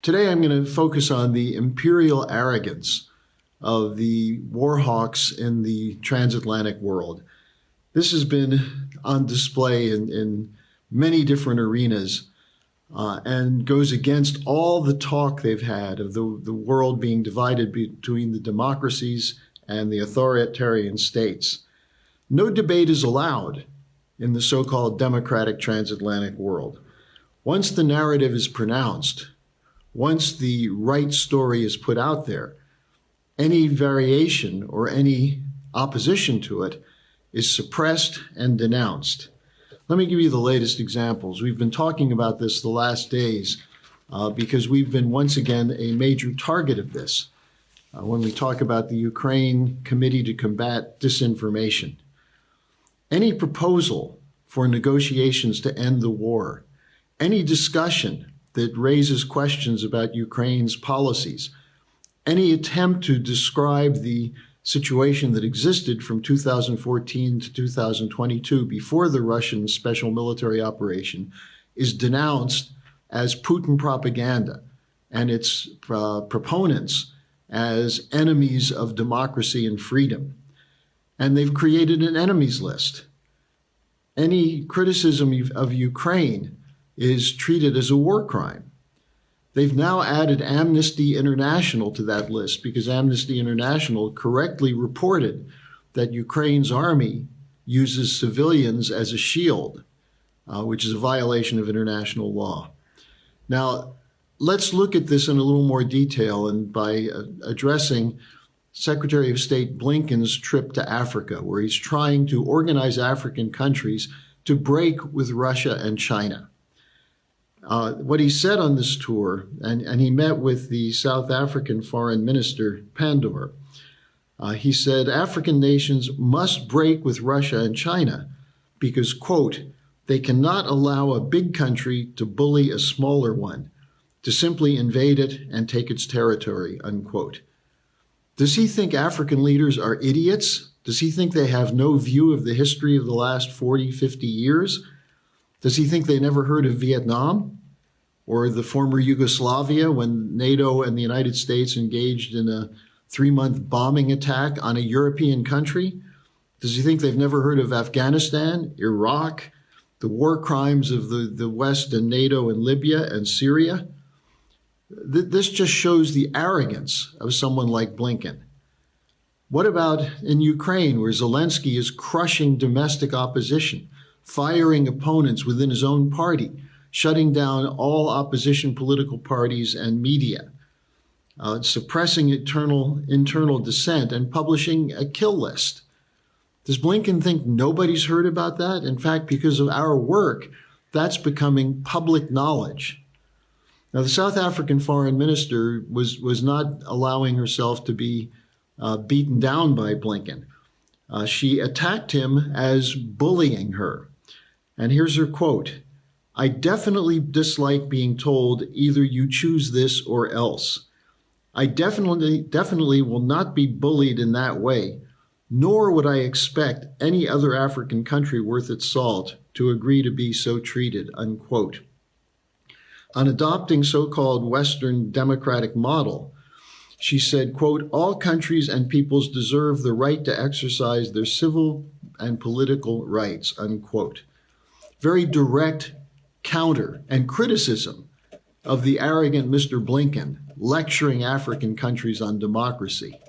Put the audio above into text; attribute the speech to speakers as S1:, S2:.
S1: Today I'm going to focus on the imperial arrogance of the war hawks in the transatlantic world. This has been on display in many different arenas and goes against all the talk they've had of the world being divided between the democracies and the authoritarian states. No debate is allowed in the so-called democratic transatlantic world. Once the narrative is pronounced, once the right story is put out there, any variation or any opposition to it is suppressed and denounced. Let me give you the latest examples. We've been talking about this the last days because we've been once again a major target of this when we talk about the Ukraine Committee to Combat Disinformation. Any proposal for negotiations to end the war, any discussion that raises questions about Ukraine's policies, any attempt to describe the situation that existed from 2014 to 2022 before the Russian special military operation is denounced as Putin propaganda and its proponents as enemies of democracy and freedom. And they've created an enemies list. Any criticism of Ukraine is treated as a war crime. They've now added Amnesty International to that list because Amnesty International correctly reported that Ukraine's army uses civilians as a shield, which is a violation of international law. Now, let's look at this in a little more detail and by addressing Secretary of State Blinken's trip to Africa, where he's trying to organize African countries to break with Russia and China. What he said on this tour, and he met with the South African Foreign Minister, Pandor, he said African nations must break with Russia and China because, quote, they cannot allow a big country to bully a smaller one, to simply invade it and take its territory, unquote. Does he think African leaders are idiots? Does he think they have no view of the history of the last 40, 50 years? Does he think they never heard of Vietnam or the former Yugoslavia when NATO and the United States engaged in a 3-month bombing attack on a European country? Does he think they've never heard of Afghanistan, Iraq, the war crimes of the West and NATO in Libya and Syria? This just shows the arrogance of someone like Blinken. What about in Ukraine, where Zelensky is crushing domestic opposition, firing opponents within his own party, shutting down all opposition political parties and media, suppressing internal dissent, and publishing a kill list? Does Blinken think nobody's heard about that? In fact, because of our work, that's becoming public knowledge. Now, the South African foreign minister was not allowing herself to be beaten down by Blinken. She attacked him as bullying her. And here's her quote: I definitely dislike being told either you choose this or else. I definitely will not be bullied in that way, nor would I expect any other African country worth its salt to agree to be so treated, unquote. On adopting so-called Western democratic model, she said, quote, all countries and peoples deserve the right to exercise their civil and political rights, unquote. Very direct counter and criticism of the arrogant Mr. Blinken lecturing African countries on democracy.